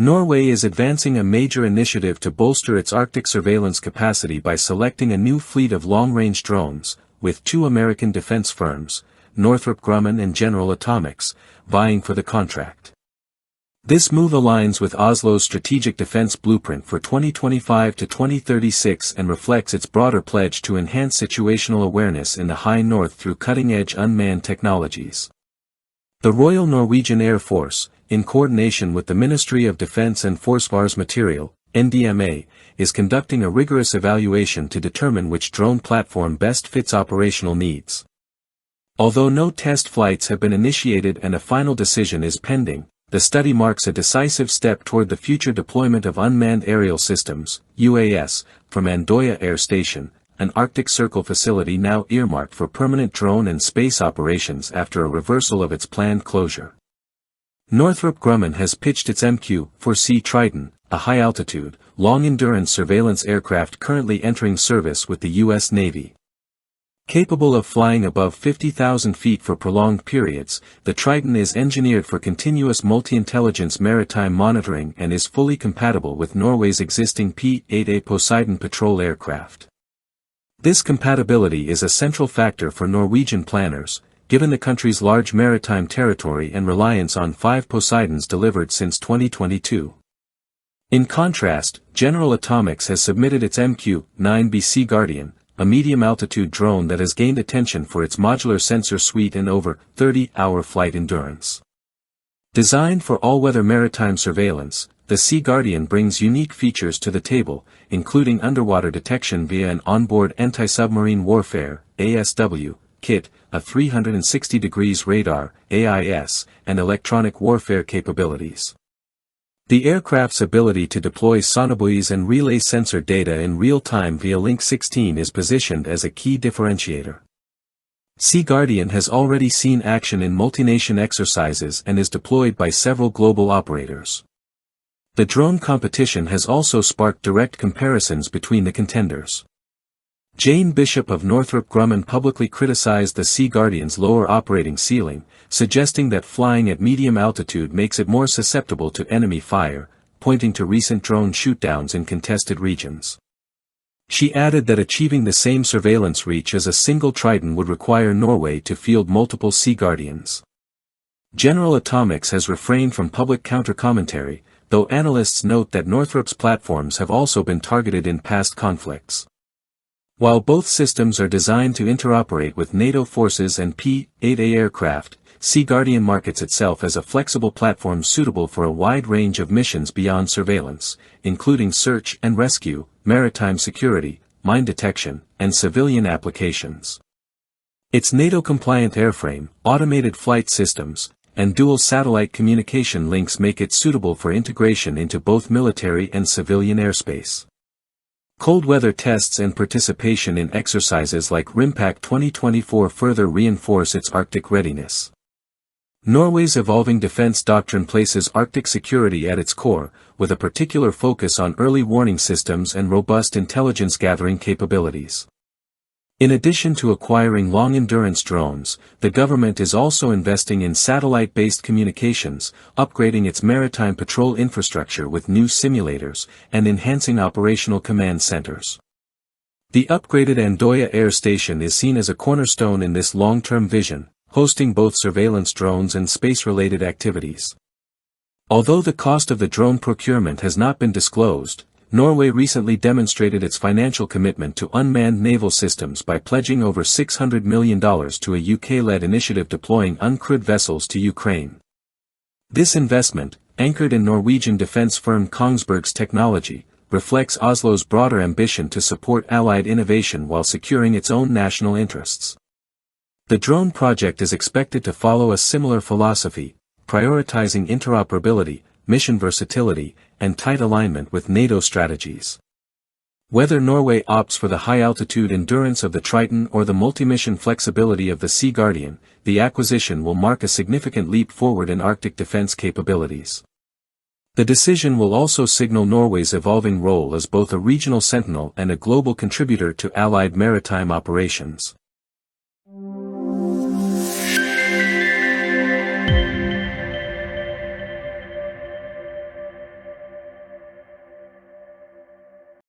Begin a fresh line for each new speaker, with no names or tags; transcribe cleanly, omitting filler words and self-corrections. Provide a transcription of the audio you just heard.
Norway is advancing a major initiative to bolster its Arctic surveillance capacity by selecting a new fleet of long-range drones, with two American defense firms, Northrop Grumman and General Atomics, vying for the contract. This move aligns with Oslo's strategic defense blueprint for 2025 to 2036 and reflects its broader pledge to enhance situational awareness in the high north through cutting-edge unmanned technologies. The Royal Norwegian Air Force, in coordination with the Ministry of Defense and Forsvarsmateriell, NDMA, is conducting a rigorous evaluation to determine which drone platform best fits operational needs. Although no test flights have been initiated and a final decision is pending, the study marks a decisive step toward the future deployment of unmanned aerial systems, UAS, from Andøya Air Station, an Arctic Circle facility now earmarked for permanent drone and space operations after a reversal of its planned closure. Northrop Grumman has pitched its MQ-4C Triton, a high-altitude, long-endurance surveillance aircraft currently entering service with the U.S. Navy. Capable of flying above 50,000 feet for prolonged periods, the Triton is engineered for continuous multi-intelligence maritime monitoring and is fully compatible with Norway's existing P-8A Poseidon patrol aircraft. This compatibility is a central factor for Norwegian planners, given the country's large maritime territory and reliance on 5 Poseidons delivered since 2022. In contrast, General Atomics has submitted its MQ-9B SeaGuardian, a medium-altitude drone that has gained attention for its modular sensor suite and over 30-hour flight endurance. Designed for all-weather maritime surveillance, the SeaGuardian brings unique features to the table, including underwater detection via an onboard anti-submarine warfare (ASW) kit, a 360 degrees radar (AIS), and electronic warfare capabilities. The aircraft's ability to deploy sonobuoys and relay sensor data in real time via Link 16 is positioned as a key differentiator. SeaGuardian has already seen action in multi-nation exercises and is deployed by several global operators. The drone competition has also sparked direct comparisons between the contenders. Jane Bishop of Northrop Grumman publicly criticized the SeaGuardian's lower operating ceiling, suggesting that flying at medium altitude makes it more susceptible to enemy fire, pointing to recent drone shootdowns in contested regions. She added that achieving the same surveillance reach as a single Triton would require Norway to field multiple SeaGuardians. General Atomics has refrained from public counter-commentary, though analysts note that Northrop's platforms have also been targeted in past conflicts. While both systems are designed to interoperate with NATO forces and P-8A aircraft, SeaGuardian markets itself as a flexible platform suitable for a wide range of missions beyond surveillance, including search and rescue, maritime security, mine detection, and civilian applications. Its NATO-compliant airframe, automated flight systems, and dual satellite communication links make it suitable for integration into both military and civilian airspace. Cold weather tests and participation in exercises like RIMPAC 2024 further reinforce its Arctic readiness. Norway's evolving defense doctrine places Arctic security at its core, with a particular focus on early warning systems and robust intelligence gathering capabilities. In addition to acquiring long-endurance drones, the government is also investing in satellite-based communications, upgrading its maritime patrol infrastructure with new simulators, and enhancing operational command centers. The upgraded Andøya Air Station is seen as a cornerstone in this long-term vision, hosting both surveillance drones and space-related activities. Although the cost of the drone procurement has not been disclosed, Norway recently demonstrated its financial commitment to unmanned naval systems by pledging over $600 million to a UK-led initiative deploying uncrewed vessels to Ukraine. This investment, anchored in Norwegian defense firm Kongsberg's technology, reflects Oslo's broader ambition to support allied innovation while securing its own national interests. The drone project is expected to follow a similar philosophy, prioritizing interoperability, mission versatility, and tight alignment with NATO strategies. Whether Norway opts for the high-altitude endurance of the Triton or the multi-mission flexibility of the SeaGuardian, the acquisition will mark a significant leap forward in Arctic defense capabilities. The decision will also signal Norway's evolving role as both a regional sentinel and a global contributor to allied maritime operations.